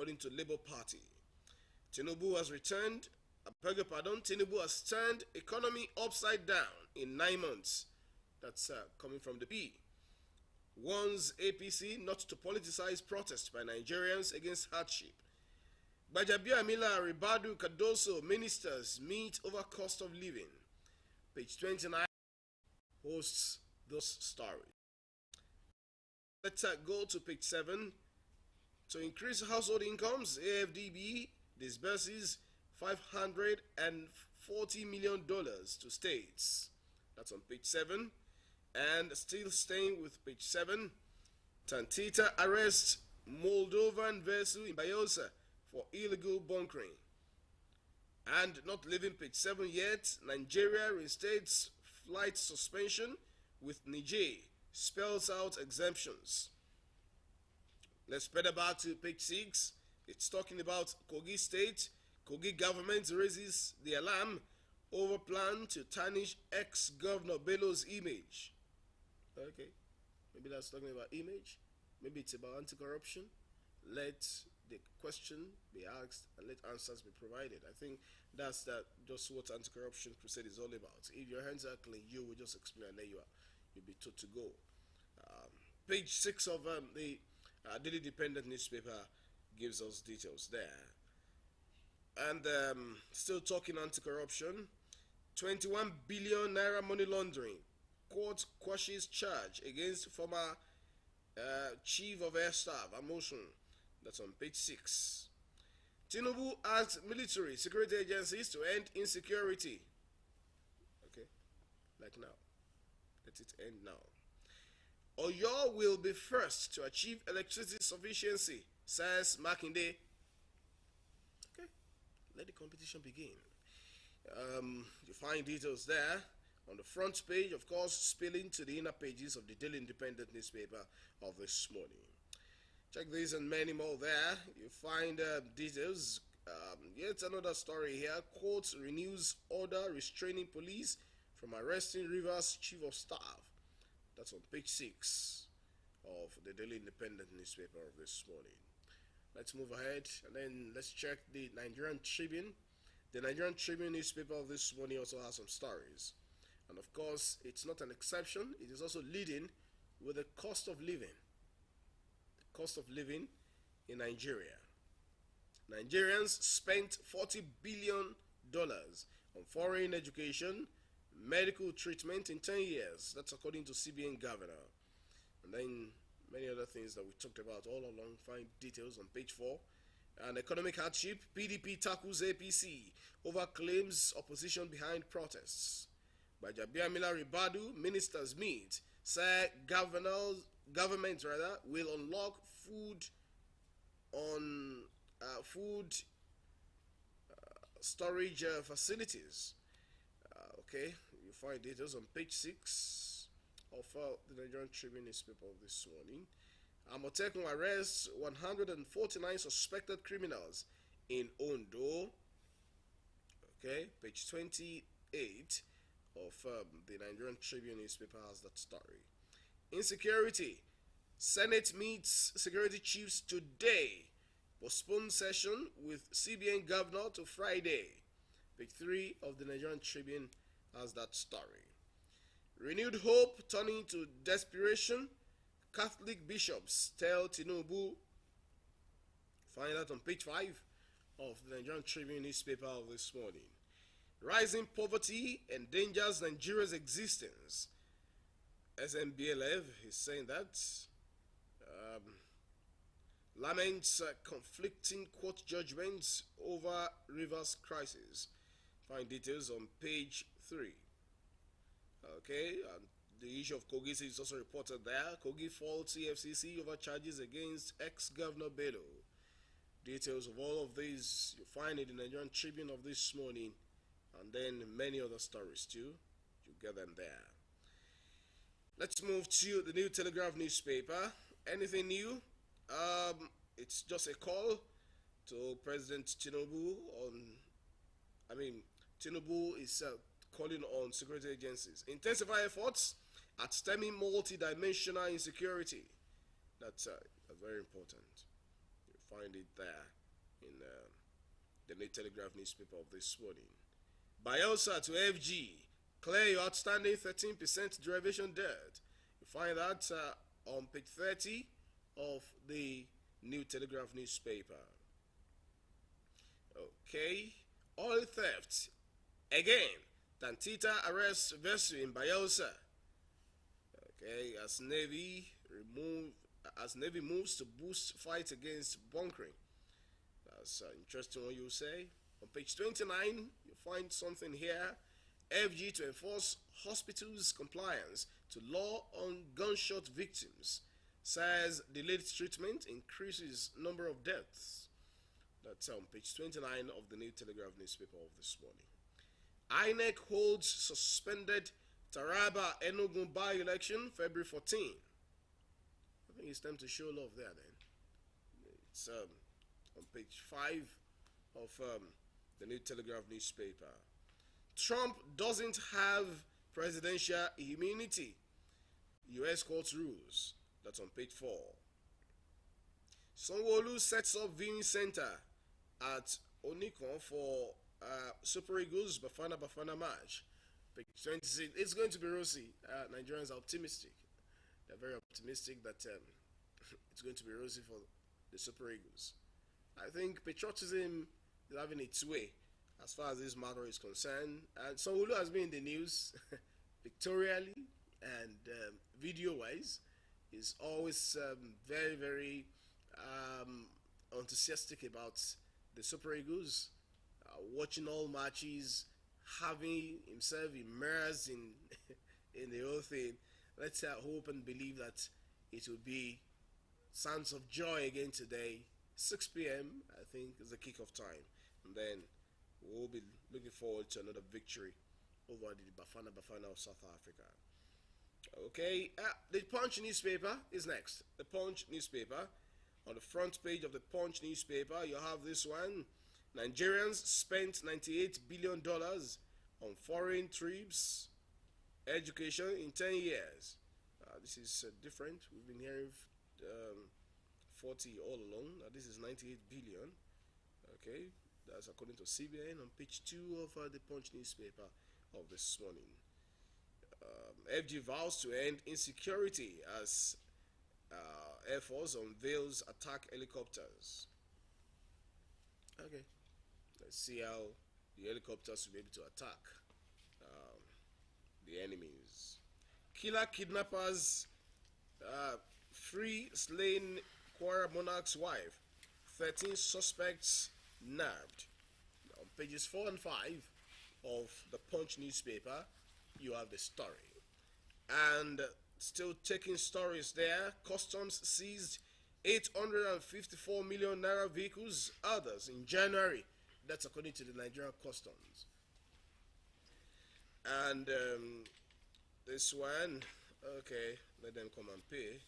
according to Labour Party. Tinubu has returned, I beg your pardon, Tinubu has turned economy upside down in 9 months. That's coming from the P. Warns APC not to politicize protests by Nigerians against hardship. Gbajabiamila, Ribadu, Cardoso, ministers meet over cost of living. Page 29 hosts those stories. Let's go to page 7. To increase household incomes, AFDB disburses $540 million to states. That's on page 7. And still staying with page 7, Tantita arrests Moldovan vessel in Bayelsa for illegal bunkering. And not leaving page 7 yet, Nigeria reinstates flight suspension with Niger, spells out exemptions. Let's spread back to page 6. It's talking about Kogi State. Kogi government raises the alarm over plan to tarnish ex-governor Bello's image. Okay, maybe that's talking about image. Maybe it's about anti-corruption. Let the question be asked and let answers be provided. I think that's just what anti-corruption crusade is all about. If your hands are clean, you will just explain and there you are. You'll be told to go. Page 6 of the Daily Independent newspaper gives us details there. And still talking anti-corruption, 21 billion naira money laundering. Court quashes charge against former Chief of Air Staff, Amosun. That's on page 6. Tinubu asks military security agencies to end insecurity. Okay, like now. Let it end now. Oyo will be first to achieve electricity sufficiency, says Makinde. Okay, let the competition begin. You find details there on the front page, of course, spilling to the inner pages of the Daily Independent newspaper of this morning. Check these and many more there. You find details. Yet another story here. Court renews order restraining police from arresting Rivers Chief of Staff. That's on page 6 of the Daily Independent newspaper of this morning. Let's move ahead and then let's check the Nigerian Tribune. The Nigerian Tribune newspaper of this morning also has some stories. And of course, it's not an exception. It is also leading with the cost of living. The cost of living in Nigeria. Nigerians spent $40 billion on foreign education, medical treatment in 10 years. That's according to CBN governor. And then many other things that we talked about all along. Find details on page 4. And economic hardship, PDP tackles APC over claims opposition behind protests. By Jabiamila Ribadu, ministers meet, say government will unlock food storage facilities. Okay, you find details on page 6 of the Nigerian Tribune newspaper of this morning. Amotekun arrests 149 suspected criminals in Ondo. Okay, page 28 of the Nigerian Tribune newspaper has that story. Insecurity. Senate meets security chiefs today. Postpone session with CBN governor to Friday. Page 3 of the Nigerian Tribune has that story. Renewed hope turning to desperation. Catholic bishops tell Tinubu. Find that on page 5 of the Nigerian Tribune newspaper of this morning. Rising poverty endangers Nigeria's existence. SMBLF is saying that. Laments conflicting court judgments over Rivers crisis. Find details on page 3. Okay, and the issue of Kogi is also reported there. Kogi faults EFCC over charges against ex-governor Bello. Details of all of these you find in the Nigerian Tribune of this morning, and then many other stories too. You get them there. Let's move to the New Telegraph newspaper. Anything new? It's just a call to President Tinubu Tinubu is calling on security agencies. Intensify efforts at stemming multi-dimensional insecurity. That's very important. You find it there in the New Telegraph newspaper of this morning. Bielsa to FG, clear your outstanding 13% derivation debt. You find that on page 30 of the New Telegraph newspaper. Okay, oil theft. Again, Tantita arrests vessel in Bielsa. Okay, as Navy moves to boost fight against bunkering. That's interesting what you say. On page 29, you find something here. FG to enforce hospitals' compliance to law on gunshot victims. Says delayed treatment increases number of deaths. That's on page 29 of the New Telegraph newspaper of this morning. INEC holds suspended Taraba Enugu by-election February 14. I think it's time to show love there then. It's on page 5 of the New Telegraph newspaper. Trump doesn't have presidential immunity. U.S. court rules. That's on page 4. Sanwo-Olu sets up viewing center at Onikon for Super Eagles Bafana match. Page 26. It's going to be rosy. Nigerians are optimistic. They're very optimistic that it's going to be rosy for the Super Eagles. I think patriotism is having its way as far as this matter is concerned. And Sanwo-Olu has been in the news pictorially and video-wise. He's always very, very enthusiastic about the Super Eagles, watching all matches, having himself immersed in in the whole thing. Let's hope and believe that it will be sounds of joy again today. 6 p.m. I think is the kickoff time, and then we'll be looking forward to another victory over the Bafana of South Africa. Okay, the Punch newspaper is next. The Punch newspaper. On the front page of the Punch newspaper, you have this one. Nigerians spent $98 billion on foreign trips, education in 10 years. This is different. We've been hearing 40 all along. This is 98 billion. Okay, that's according to CBN on page 2 of the Punch newspaper of this morning. FG vows to end insecurity as Air Force unveils attack helicopters. Okay, let's see how the helicopters will be able to attack the enemies. Killer kidnappers free slain Kwara monarch's wife. 13 suspects nabbed. On pages 4 and 5 of the Punch newspaper, you have the story. And still taking stories there, customs seized 854 million naira vehicles, others in January. That's according to the Nigerian customs. And this one, okay, let them come and pay.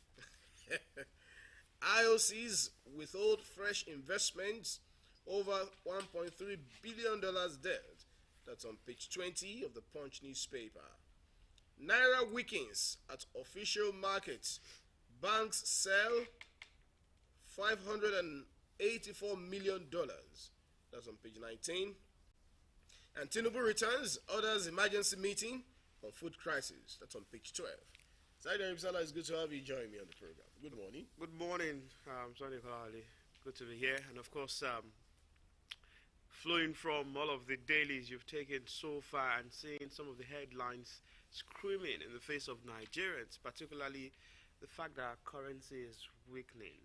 IOCs withhold fresh investments over $1.3 billion debt. That's on page 20 of the Punch newspaper. Naira weakens at official markets. Banks sell $584 million. That's on page 19. And Tinubu returns, orders emergency meeting on food crisis. That's on page 12. Saidi Aribsala, it's good to have you join me on the program. Good morning. Good morning, Sonny Kalali. Good to be here. And of course, flowing from all of the dailies you've taken so far and seeing some of the headlines screaming in the face of Nigerians, particularly the fact that our currency is weakening.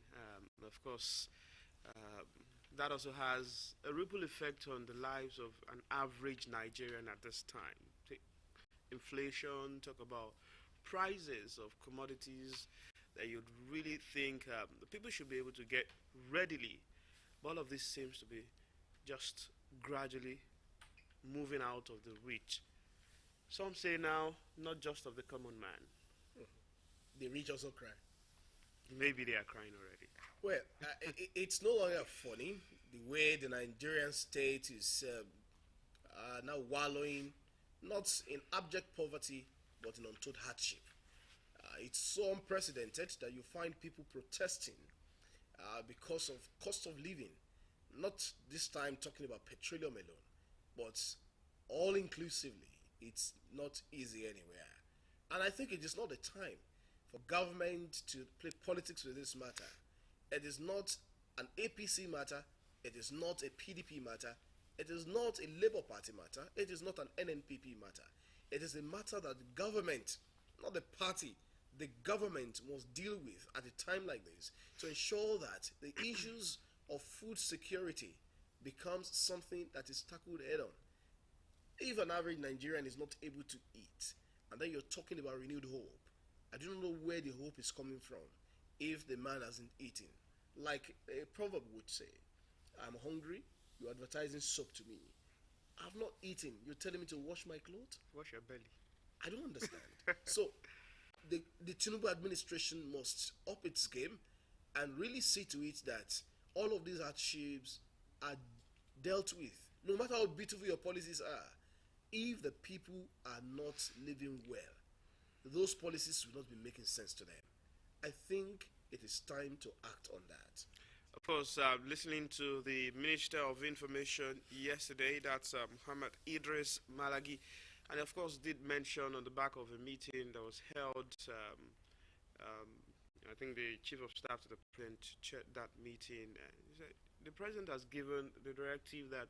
Of course, that also has a ripple effect on the lives of an average Nigerian at this time. Inflation, talk about prices of commodities that you'd really think the people should be able to get readily. But all of this seems to be just gradually moving out of the reach. Some say now, not just of the common man. The rich also cry. Maybe they are crying already. Well, it's no longer funny the way the Nigerian state is now wallowing, not in abject poverty, but in untold hardship. It's so unprecedented that you find people protesting because of cost of living. Not this time talking about petroleum alone, but all inclusively, it's not easy anywhere. And I think it is not the time for government to play politics with this matter. It is not an APC matter, it is not a PDP matter, it is not a Labour Party matter, it is not an NNPP matter. It is a matter that the government, not the party, the government must deal with at a time like this to ensure that the issues of food security becomes something that is tackled head on. If an average Nigerian is not able to eat, and then you're talking about renewed hope, I don't know where the hope is coming from if the man hasn't eaten. Like a proverb would say, I'm hungry, you're advertising soap to me. I've not eaten, you're telling me to wash my clothes? Wash your belly. I don't understand. So the Tinubu administration must up its game and really see to it that all of these hardships are dealt with. No matter how beautiful your policies are, if the people are not living well, those policies will not be making sense to them. I think it is time to act on that. Of course, listening to the Minister of Information yesterday, that's Muhammad Idris Malagi, and of course did mention on the back of a meeting that was held, I think the Chief of Staff to the President chaired that meeting. He said the President has given the directive that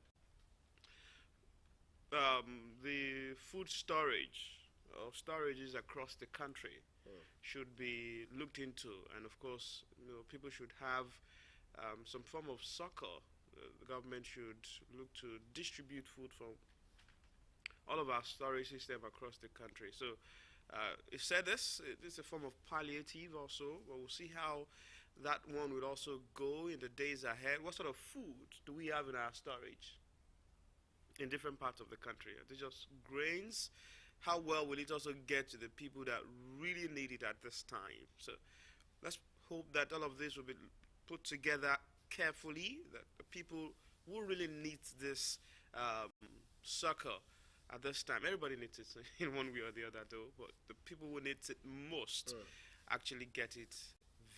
the food storage or storages across the country should be looked into, and of course, people should have some form of succor. The government should look to distribute food from all of our storage system across the country. So it said this is a form of palliative also, but we'll see how that one would also go in the days ahead. What sort of food do we have in our storage in different parts of the country? Are they just grains? How well will it also get to the people that really need it at this time? So let's hope that all of this will be put together carefully, that the people who really need this succor at this time, everybody needs it in one way or the other though, but the people who need it most actually get it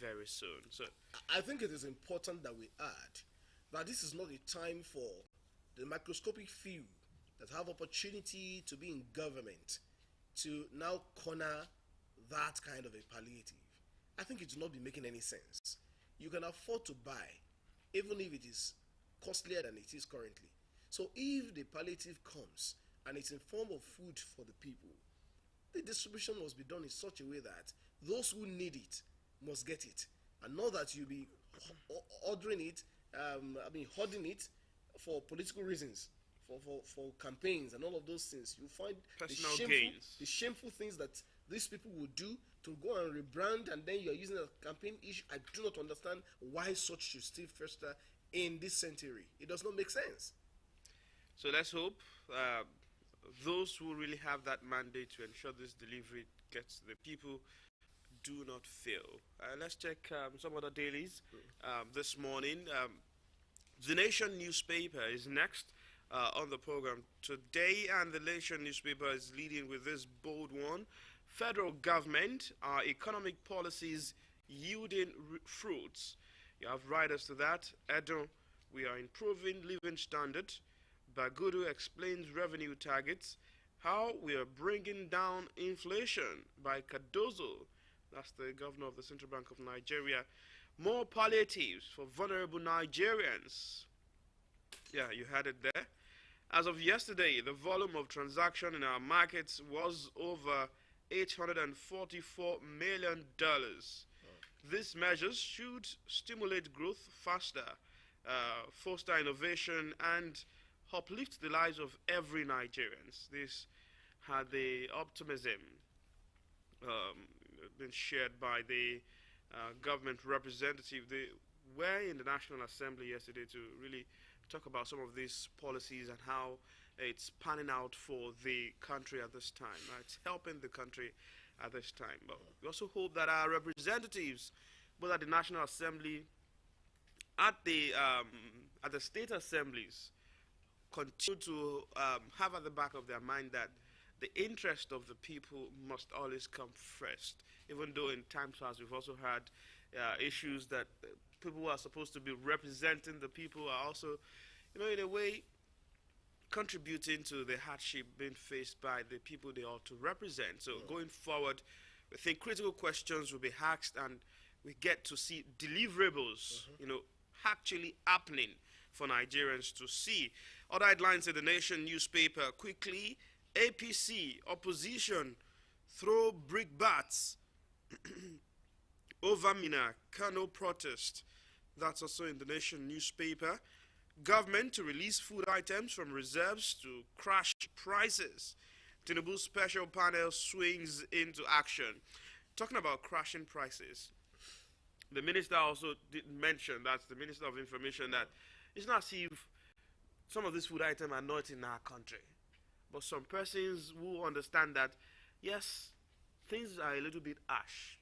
very soon. So I think it is important that we add that this is not a time for the microscopic few that have opportunity to be in government to now corner that kind of a palliative. I think it will not be making any sense. You can afford to buy, even if it is costlier than it is currently. So if the palliative comes and it's in form of food for the people, the distribution must be done in such a way that those who need it must get it, and not that you be ordering it, hoarding it for political reasons, for campaigns and all of those things. You find the shameful things that these people would do to go and rebrand, and then you're using a campaign issue. I do not understand why such should still fester in this century. It does not make sense. So let's hope those who really have that mandate to ensure this delivery gets to the people do not fail. Let's check some other dailies this morning. The Nation newspaper is next on the program today, and the Nation newspaper is leading with this bold one. Federal government, our economic policies yielding fruits. You have writers to that. Edo, we are improving living standard. Bagudu explains revenue targets. How we are bringing down inflation by Cardozo. That's the governor of the Central Bank of Nigeria. More palliatives for vulnerable Nigerians. Yeah, you had it there. As of yesterday, the volume of transaction in our markets was over $844 million. These measures should stimulate growth faster, foster innovation, and uplift the lives of every Nigerian. This had the optimism been shared by the government representative. They were in the National Assembly yesterday to really talk about some of these policies and how it's panning out for the country at this time. It's helping the country at this time. But we also hope that our representatives, both at the National Assembly, at the state assemblies, continue to have at the back of their mind that the interest of the people must always come first. Even though in times past we've also had issues that people who are supposed to be representing the people are also, in a way, contributing to the hardship being faced by the people they ought to represent. So going forward, I think critical questions will be asked, and we get to see deliverables, actually happening for Nigerians to see. Other headlines in the Nation newspaper quickly: APC opposition throw brickbats over Mina Kano protest. That's also in the Nation newspaper. Government to release food items from reserves to crash prices. Tinubu's special panel swings into action. Talking about crashing prices, the minister also did mention, that's the Minister of Information, that it's not as if some of these food items are not in our country. But some persons who understand that, yes, things are a little bit harsh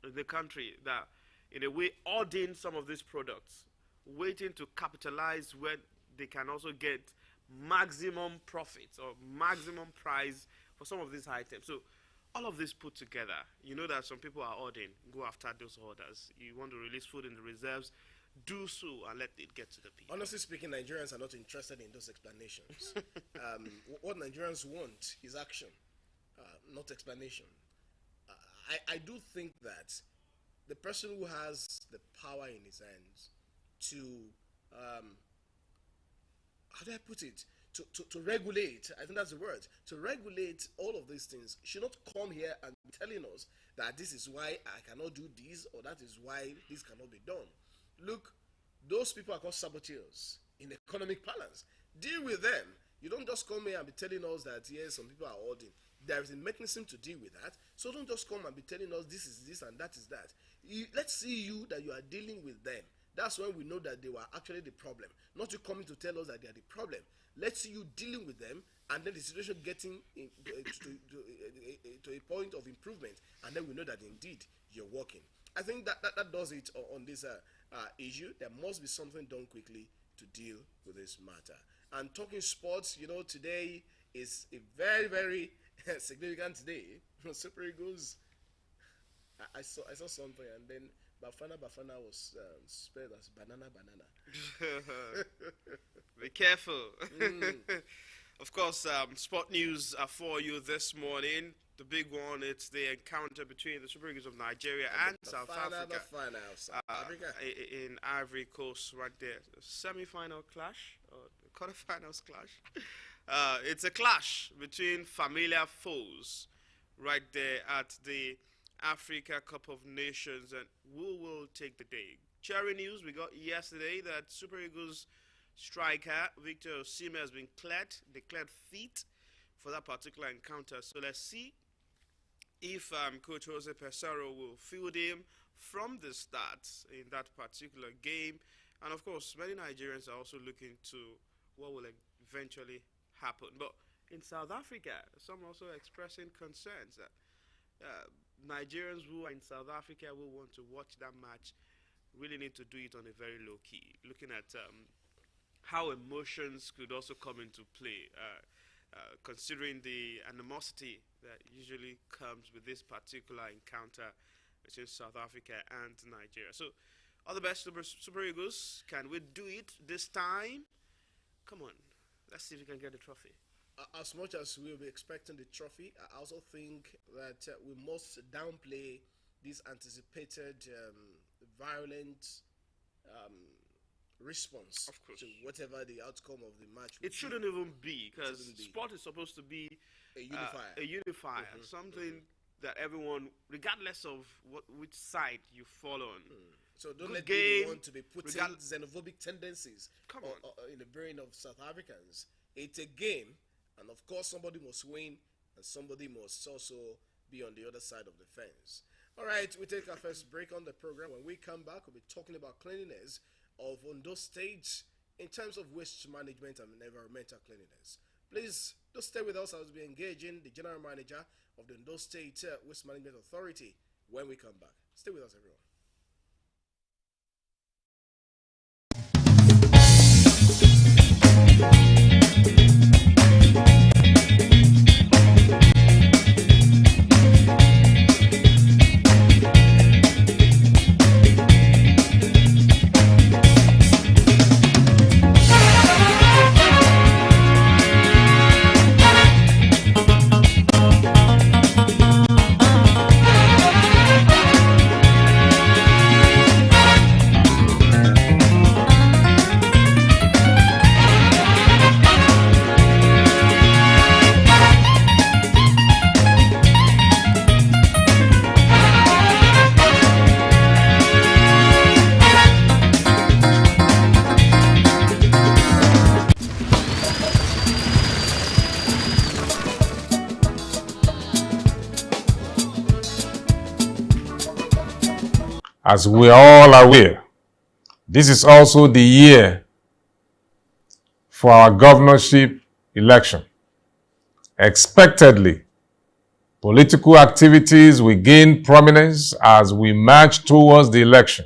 in the country, that in a way hoarding some of these products, waiting to capitalize when they can also get maximum profits or maximum price for some of these items. So all of this put together, you know that some people are ordering, go after those orders. You want to release food in the reserves, do so and let it get to the people. Honestly speaking, Nigerians are not interested in those explanations. What Nigerians want is action, not explanation. I do think that the person who has the power in his hands to, how do I put it, to regulate, I think that's the word, to regulate all of these things, should not come here and be telling us that this is why I cannot do this, or that is why this cannot be done. Look, those people are called saboteurs in economic balance. Deal with them. You don't just come here and be telling us that, yes, some people are hoarding. There is a mechanism to deal with that. So don't just come and be telling us this is this and that is that. Let's see you that you are dealing with them. That's when we know that they were actually the problem. Not you coming to tell us that they are the problem. Let's see you dealing with them, and then the situation getting to a point of improvement, and then we know that indeed you're working. I think that does it on this issue. There must be something done quickly to deal with this matter. And talking sports, today is a very, very significant day. Super Eagles. I saw something, and then Bafana was spelled as banana. Be careful. Of course, sport news are for you this morning. The big one, it's the encounter between the Super Eagles of Nigeria and South Africa. In Ivory Coast, right there. Semi-final clash, or quarterfinals clash. It's a clash between familiar foes right there at the Africa Cup of Nations, and who will take the day? Cherry news we got yesterday that Super Eagles striker Victor Osimhen has been declared fit for that particular encounter. So let's see if Coach Jose Pesaro will field him from the start in that particular game. And of course, many Nigerians are also looking to what will eventually happen. But in South Africa, some are also expressing concerns that Nigerians who are in South Africa who want to watch that match really need to do it on a very low key, looking at how emotions could also come into play, considering the animosity that usually comes with this particular encounter between South Africa and Nigeria. So, all the best, Super Eagles. Can we do it this time? Come on, let's see if we can get the trophy. As much as we'll be expecting the trophy, I also think that we must downplay this anticipated violent response to whatever the outcome of the match will be. It shouldn't even be, because sport is supposed to be a unifier, something that everyone, regardless of which side you fall on. So don't let anyone to be putting xenophobic tendencies in the brain of South Africans. It's a game, and of course somebody must win, and somebody must also be on the other side of the fence. All right, we take our first break on the program. When we come back, we'll be talking about cleanliness of Ondo State in terms of waste management and environmental cleanliness. Please do stay with us as we engage in the General Manager of the Ondo State Waste Management Authority when we come back. Stay with us, everyone. As we are all aware, this is also the year for our governorship election. Expectedly, political activities will gain prominence as we march towards the election.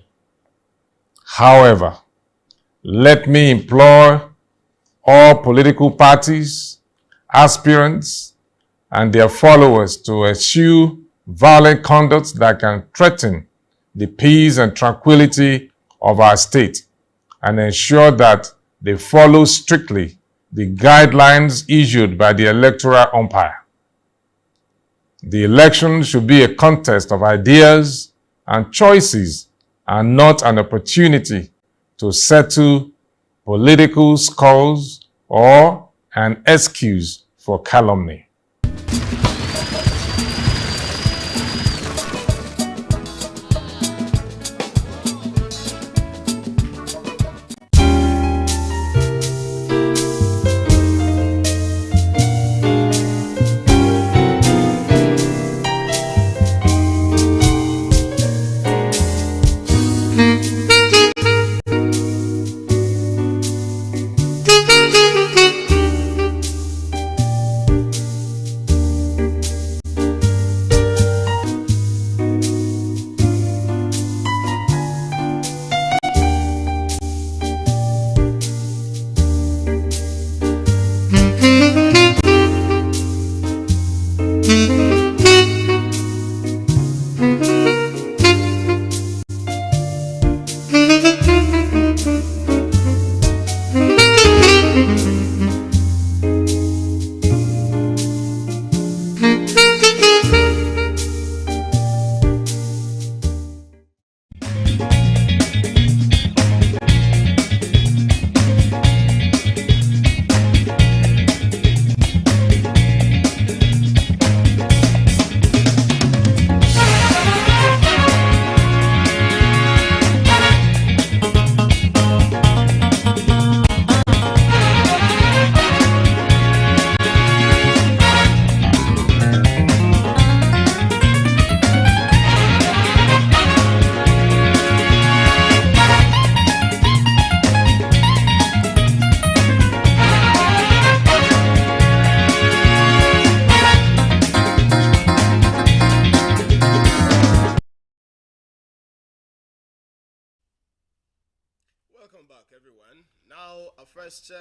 However, let me implore all political parties, aspirants, and their followers to eschew violent conduct that can threaten the peace and tranquility of our state, and ensure that they follow strictly the guidelines issued by the electoral umpire. The election should be a contest of ideas and choices and not an opportunity to settle political scores or an excuse for calumny. Welcome back, everyone. Now, our first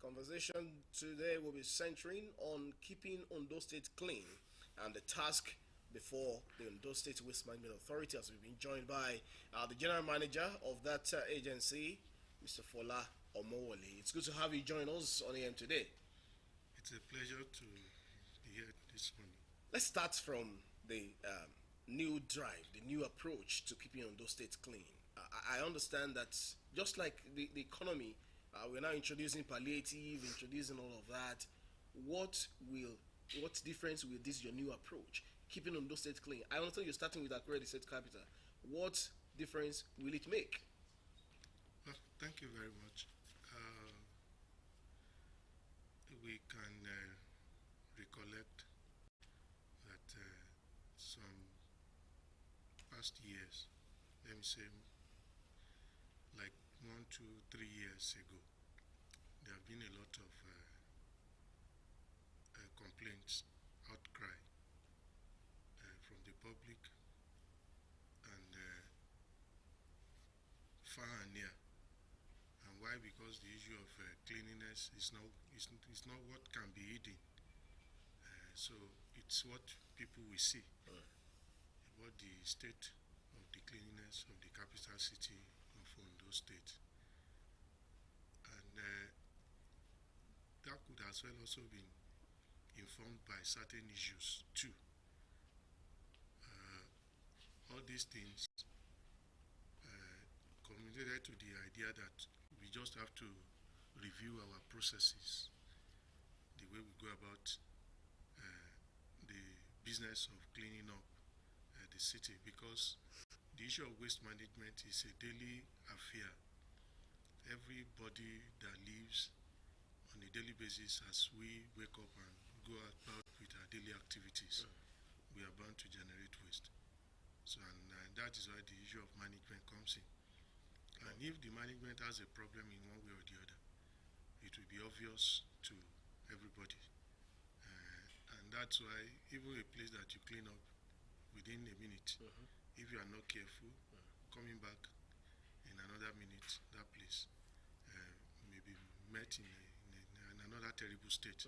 conversation today will be centering on keeping Ondo State clean and the task before the Ondo State Waste Management Authority, as we've been joined by the general manager of that agency, Mr. Fola Omowole. It's good to have you join us on AM today. It's a pleasure to be here this morning. Let's start from the new drive, the new approach to keeping Ondo State clean. I understand that just like the economy, we're now introducing palliative, introducing all of that. What difference will this your new approach, keeping Ondo State clean? I understand you're starting with Akure, the state capital. What difference will it make? Well, thank you very much. We can recollect that some past years, let me say like 1, 2, 3 years ago, there have been a lot of complaints, outcry from the public and far and near. And why? Because the issue of cleanliness is not what can be hidden. So it's what people will see about the state of the cleanliness of the capital city of Ondo State. And that could as well also be informed by certain issues too. All these things communicated to the idea that we just have to review our processes, the way we go about the business of cleaning up the city, because the issue of waste management is a daily affair. Everybody that lives on a daily basis, as we wake up and go about with our daily activities, we are bound to generate waste. So, and that is why the issue of management comes in. And if the management has a problem in one way or the other, it will be obvious to everybody. And that's why even a place that you clean up within a minute, if you are not careful, coming back in another minute, that place may be met in another terrible state.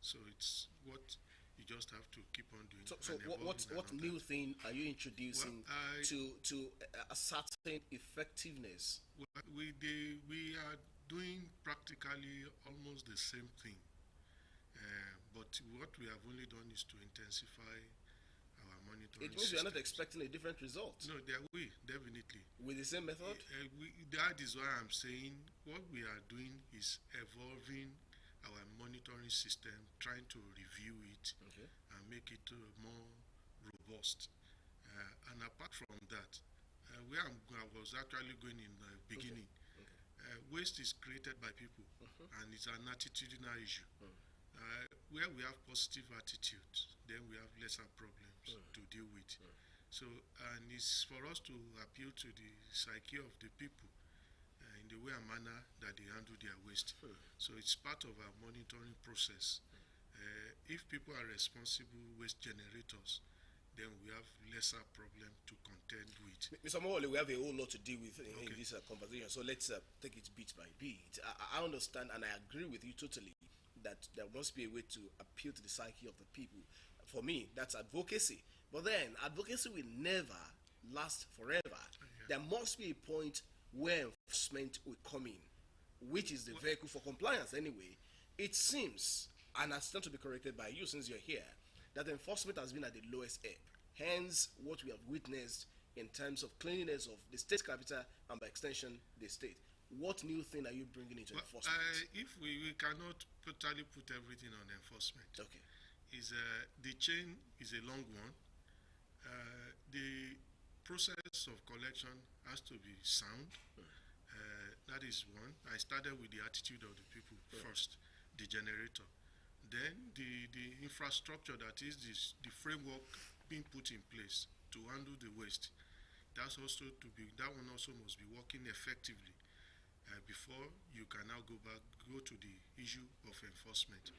So it's what you just have to keep on doing. So what new thing are you introducing to a certain effectiveness? Well, we are doing practically almost the same thing, but what we have only done is to intensify our monitoring. It means we are not systems. expecting a different result. No, there we definitely. With the same method? That is why I'm saying what we are doing is evolving our monitoring system, trying to review it and make it more robust. And apart from that, where I was actually going in the beginning, waste is created by people, and it's an attitudinal issue. Where we have positive attitudes, then we have lesser problems to deal with. So, and it's for us to appeal to the psyche of the people in the way and manner that they handle their waste. So it's part of our monitoring process. If people are responsible waste generators, then we have lesser problem to contend with. Mr. Mowale, we have a whole lot to deal with in this conversation, so let's take it bit by bit. I understand and I agree with you totally that there must be a way to appeal to the psyche of the people. For me, that's advocacy. But then, advocacy will never last forever. There must be a point where enforcement will come in, which is the vehicle for compliance anyway. It seems, and I stand to be corrected by you since you're here, that enforcement has been at the lowest ebb. Hence, what we have witnessed in terms of cleanliness of the state capital and by extension, the state. What new thing are you bringing into enforcement? If we cannot totally put everything on enforcement, the chain is a long one. The process of collection has to be sound. That is one. I started with the attitude of the people first, the generator. Then the infrastructure, that is the framework being put in place to handle the waste. That one also must be working effectively before you can now go to the issue of enforcement.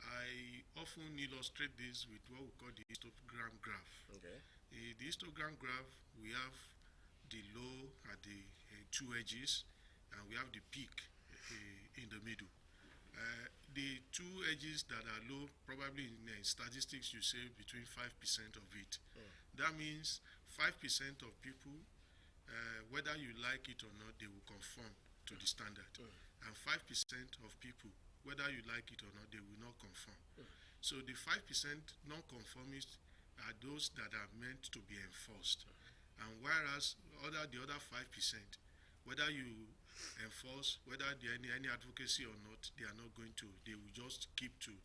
I often illustrate this with what we call the histogram graph. The histogram graph, we have the low at the two edges, and we have the peak in the middle. The two edges that are low, probably in statistics you say between 5% of it. That means 5% of people, whether you like it or not, they will conform to the standard. And 5% of people, whether you like it or not, they will not conform. So the 5% non-conformists are those that are meant to be enforced. And whereas the other 5%, whether you enforce, whether there any advocacy or not, they are not going to, they will just keep to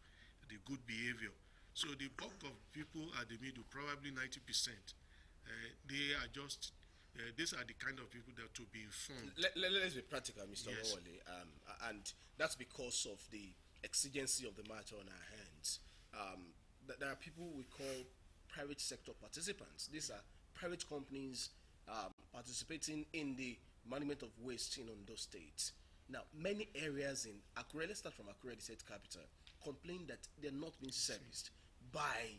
the good behavior. So the bulk of people at the middle, probably 90%, they are just, these are the kind of people that to be informed. Let's be practical, Mr. Mowale, and that's because of the exigency of the matter on our hands. There are people we call private sector participants. These are private companies participating in the management of waste in Ondo State. Now, many areas in Akure, let's start from Akure, the state capital, complain that they're not being serviced by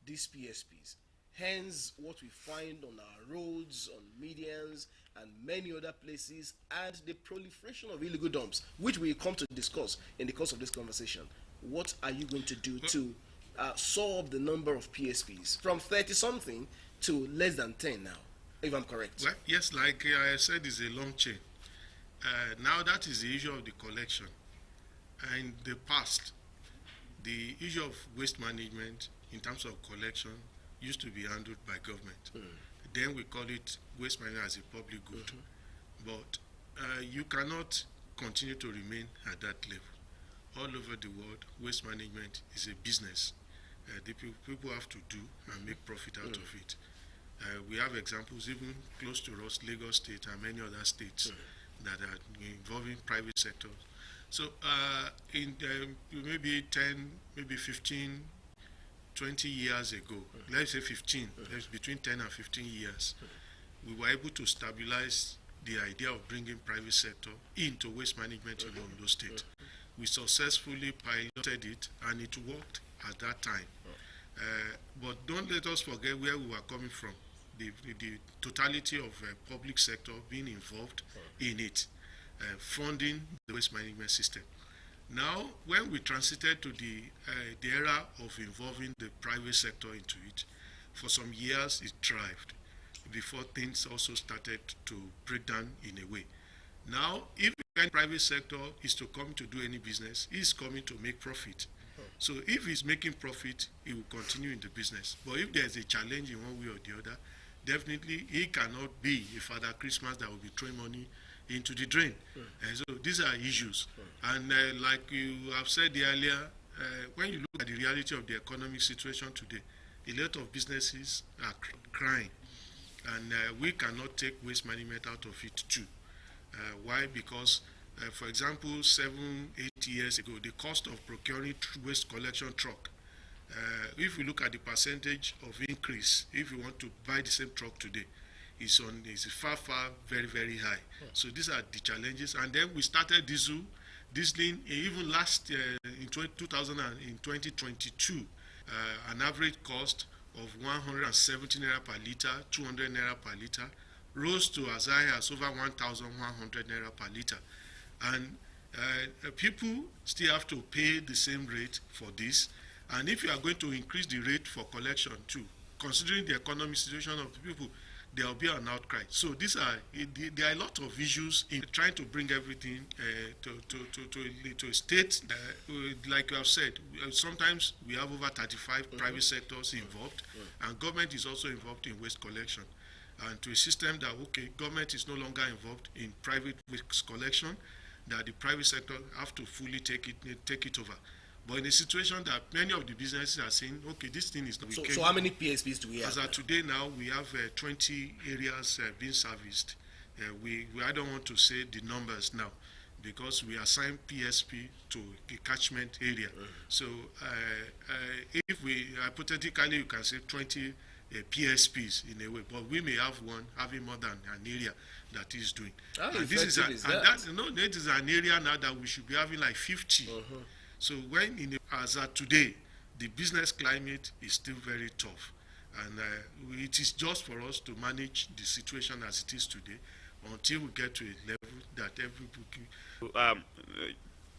these PSPs. Hence, what we find on our roads, on medians, and many other places, and the proliferation of illegal dumps, which we come to discuss in the course of this conversation. What are you going to do to solve the number of PSPs from 30-something to less than 10 now, if I'm correct? Well, yes, like I said, it's a long chain. Now that is the issue of the collection. In the past, the issue of waste management in terms of collection used to be handled by government. Then we call it waste management as a public good. But you cannot continue to remain at that level. All over the world, waste management is a business. The people have to do and make profit out of it. We have examples even close to us, Lagos State and many other states that are involving private sector. So in maybe 10, maybe 15 20 years ago, let's say 15, between 10 and 15 years, we were able to stabilize the idea of bringing private sector into waste management in Ondo State. We successfully piloted it, and it worked at that time. But don't let us forget where we were coming from. The totality of public sector being involved in it, funding the waste management system. Now, when we transited to the era of involving the private sector into it, for some years it thrived before things also started to break down in a way. Now, if the private sector is to come to do any business, he's coming to make profit. So if he's making profit, he will continue in the business. But if there's a challenge in one way or the other, definitely he cannot be a Father Christmas that will be throwing money into the drain. And so these are issues. And like you have said earlier, when you look at the reality of the economic situation today, a lot of businesses are crying. And we cannot take waste management out of it too. Why? Because, for example, 7-8 years ago, the cost of procuring waste collection truck, if you look at the percentage of increase, if you want to buy the same truck today, is far, very, very high. So these are the challenges. And then we started dieseling even last in 2022, an average cost of 170 naira per liter, 200 naira per liter, rose to as high as over 1,100 naira per liter. And people still have to pay the same rate for this. And if you are going to increase the rate for collection too, considering the economic situation of the people, there will be an outcry. So there are a lot of issues in trying to bring everything to a state. Like you have said, sometimes we have over 35 private sectors involved, and government is also involved in waste collection. And to a system that, okay, government is no longer involved in private waste collection, that the private sector have to fully take it over. But in a situation that many of the businesses are saying, okay, this thing is not. So how many PSPs do we have? As of today now, we have 20 areas being serviced. I don't want to say the numbers now, because we assign PSP to a catchment area. So if we, hypothetically, you can say 20 PSPs in a way, but we may have one having more than an area that is doing. This is an area now that we should be having like 50. So when as at today, the business climate is still very tough, and it is just for us to manage the situation as it is today until we get to a level that everybody.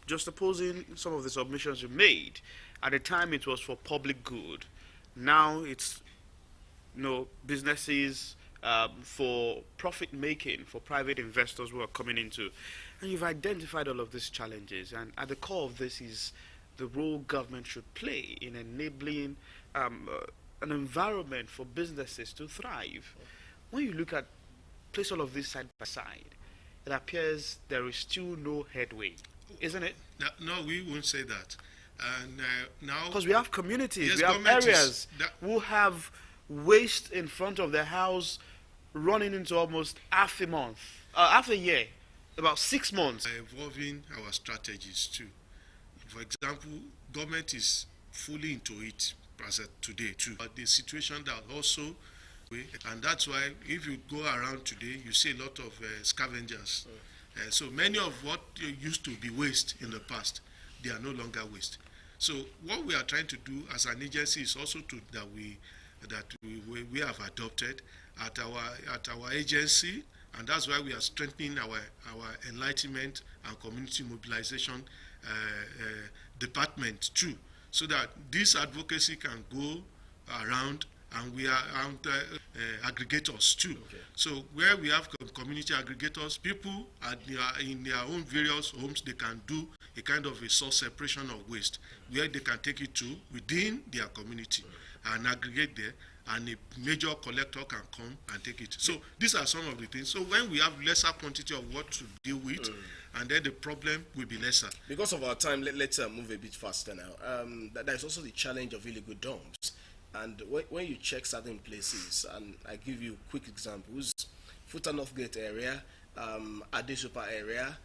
Just opposing some of the submissions you made, at the time it was for public good. Now it's businesses for profit making, for private investors who are coming into. And you've identified all of these challenges, and at the core of this is the role government should play in enabling an environment for businesses to thrive. When you look at, place all of this side by side, it appears there is still no headway, isn't it? No, we won't say that. And now, because we have communities, yes, we have areas who have waste in front of their house running into almost half a year. About 6 months. Evolving our strategies too. For example, government is fully into it as of today too. But the situation that also, and that's why if you go around today, you see a lot of scavengers. So many of what used to be waste in the past, they are no longer waste. So what we are trying to do as an agency is also that we have adopted at our agency. And that's why we are strengthening our enlightenment and community mobilization department too, so that this advocacy can go around, and we are aggregators too. Okay. So where we have community aggregators, people in their own various homes, they can do a kind of a source separation of waste, where they can take it to within their community and aggregate there. And a major collector can come and take it. So these are some of the things. So when we have lesser quantity of what to deal with, and then the problem will be lesser. Because of our time, let's move a bit faster now. There's also the challenge of illegal dumps. And when you check certain places, and I give you quick examples, Futa Northgate area, Adesupa area,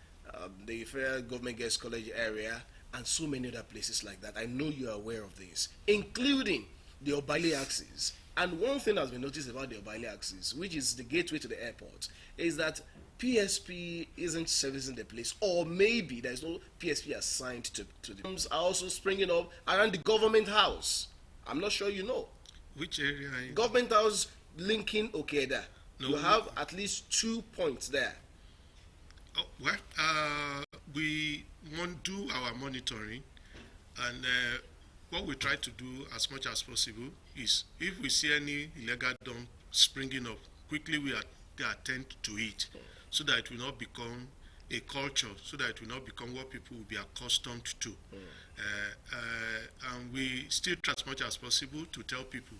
the Federal Government Girls College area, and so many other places like that. I know you are aware of this, including the Obaile axis. And one thing that's been noticed about the Obaile axis, which is the gateway to the airport, is that PSP isn't servicing the place, or maybe there's no PSP assigned to the homes are also springing up around the government house. I'm not sure you know. Which area? Government house linking Okeda. No, you have at least 2 points there. Oh, well, we do our monitoring, and what we try to do as much as possible is, if we see any illegal dump springing up, quickly we attend to it, so that it will not become a culture, so that it will not become what people will be accustomed to. And we still try as much as possible to tell people,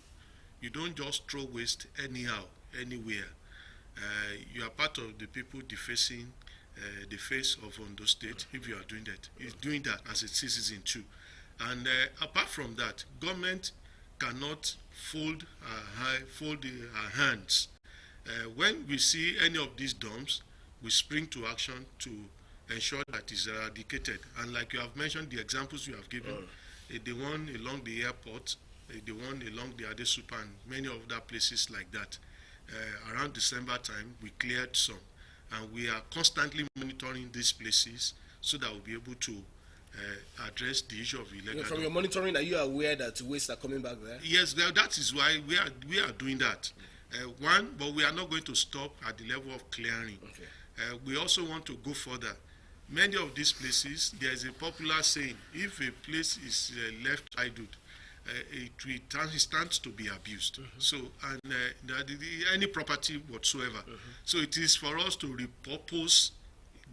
you don't just throw waste anyhow, anywhere. You are part of the people defacing the face of Ondo State. If you are doing that, is doing that as a citizen too. And apart from that, government cannot fold our hands. When we see any of these dumps, we spring to action to ensure that it's eradicated. And like you have mentioned, the examples you have given, the one along the airport, the one along the Adesupa, and many other places like that. Around December time, we cleared some. And we are constantly monitoring these places so that we'll be able to address the issue of illegal. From your monitoring, are you aware that wastes are coming back there? Yes, that is why we are doing that. But we are not going to stop at the level of clearing. Okay. We also want to go further. Many of these places, there is a popular saying: if a place is left idle, it stands to be abused. So, and any property whatsoever. So it is for us to repurpose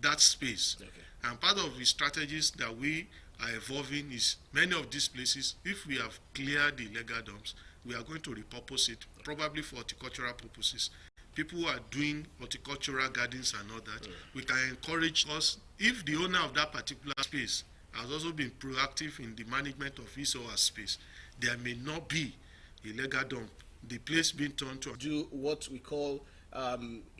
that space. Okay. And part of the strategies that we are evolving is, many of these places, if we have cleared the illegal dumps, we are going to repurpose it, probably for horticultural purposes. People who are doing horticultural gardens and all that, we can encourage us, if the owner of that particular space has also been proactive in the management of his or her space, there may not be illegal dump. The place being turned to do what we call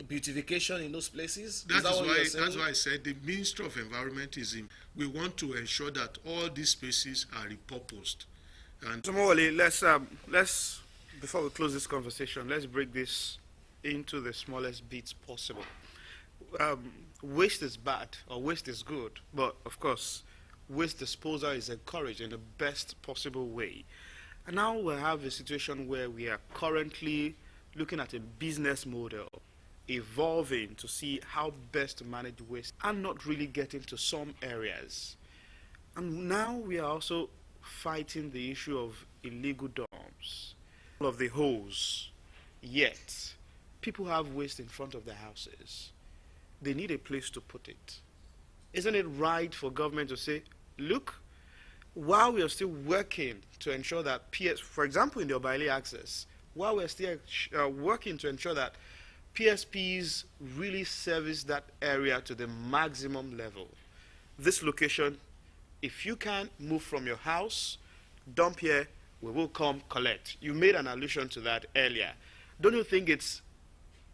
beautification in those places. That's why I said the Ministry of Environment is in. We want to ensure that all these spaces are repurposed. And Tomorley, let's before we close this conversation, let's break this into the smallest bits possible. Waste is bad or waste is good, but of course, waste disposal is encouraged in the best possible way. And now we have a situation where we are currently looking at a business model evolving to see how best to manage waste and not really getting to some areas. And now we are also fighting the issue of illegal dumps, of the holes. Yet, people have waste in front of their houses. They need a place to put it. Isn't it right for government to say, look, while we are still working to ensure that for example, in the Obaile access, while we're still working to ensure that PSPs really service that area to the maximum level, this location, if you can move from your house, dump here, we will come collect. You made an allusion to that earlier. Don't you think it's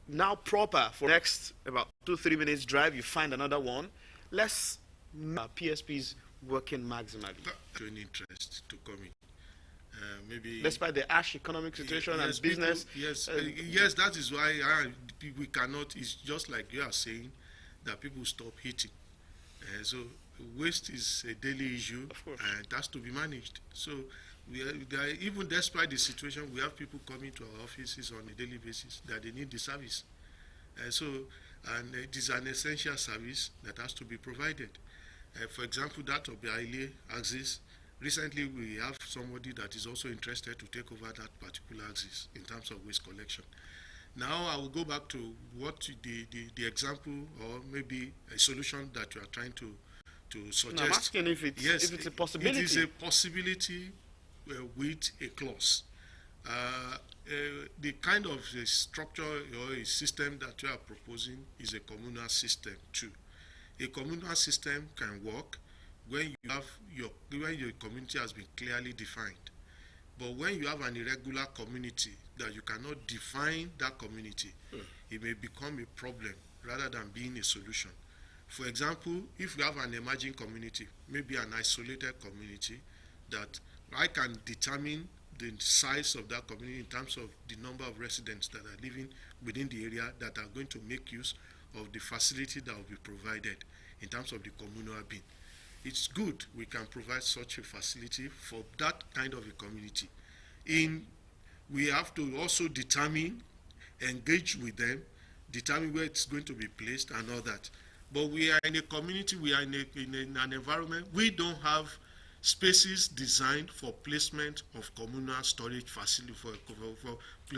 now proper for next about 2-3 minutes drive, you find another one? Let's PSPs working maximally. Showing interest to come in. Maybe despite the harsh economic situation yes, and business. People, yes, that is why we cannot. It's just like you are saying that people stop eating. So waste is a daily issue, and it has to be managed. So even despite the situation, we have people coming to our offices on a daily basis that they need the service. And it is an essential service that has to be provided. For example, that of the Obaile axis, recently we have somebody that is also interested to take over that particular axis in terms of waste collection. Now I will go back to what the example or maybe a solution that you are trying to suggest. No, I'm asking if it's a possibility. It is a possibility with a clause. The kind of structure or a system that you are proposing is a communal system too. A communal system can work when your community has been clearly defined. But when you have an irregular community that you cannot define that community, it may become a problem rather than being a solution. For example, if you have an emerging community, maybe an isolated community, that I can determine the size of that community, in terms of the number of residents that are living within the area that are going to make use of the facility that will be provided in terms of the communal bin. It's good we can provide such a facility for that kind of a community. We have to also engage with them, determine where it's going to be placed and all that. But we are in a community, we are in an environment, we don't have spaces designed for placement of communal storage facility, for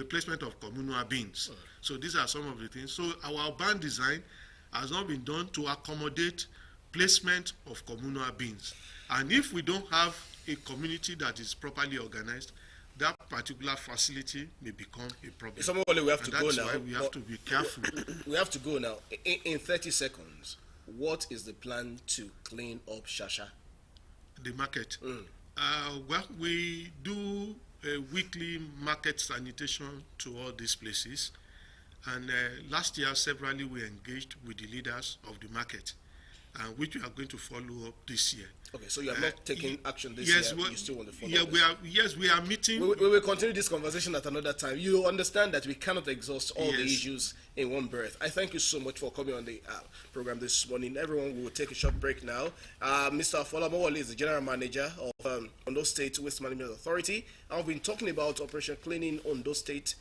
placement of communal bins. So these are some of the things. So our urban design has not been done to accommodate placement of communal bins. And if we don't have a community that is properly organized, that particular facility may become a problem. Somebody, we have to go now. That's why we have to be careful. We have to go now. In 30 seconds, what is the plan to clean up Shasha? The market. Well, we do a weekly market sanitation to all these places. And last year, severally, we engaged with the leaders of the market, which we are going to follow up this year. Okay, so you are not taking action this year, you still want to follow up? We are meeting. We will continue this conversation at another time. You understand that we cannot exhaust all the issues in one breath. I thank you so much for coming on the program this morning. Everyone, we will take a short break now. Mr. Afolamowale is the General Manager of Ondo State Waste Management Authority. I've been talking about Operation Cleaning Ondo State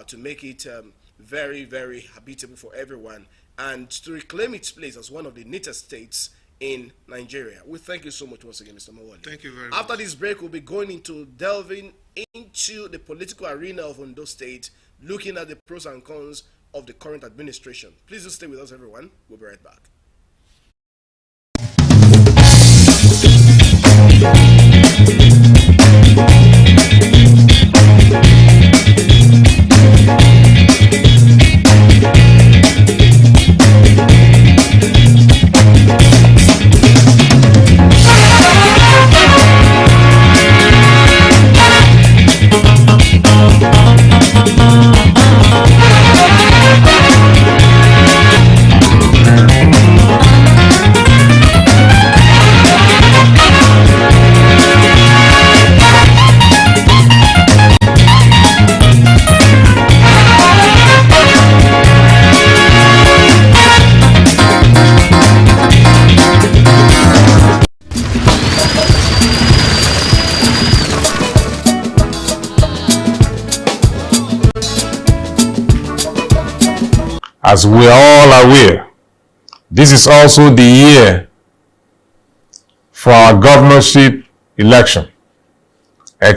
to make it very, very habitable for everyone and to reclaim its place as one of the neatest states in Nigeria. We thank you so much once again, Mr. Mawali. Thank you very much. After this break, we'll be going into delving into the political arena of Ondo State, looking at the pros and cons of the current administration. Please do stay with us, everyone. We'll be right back. As we are all aware, this is also the year for our governorship election.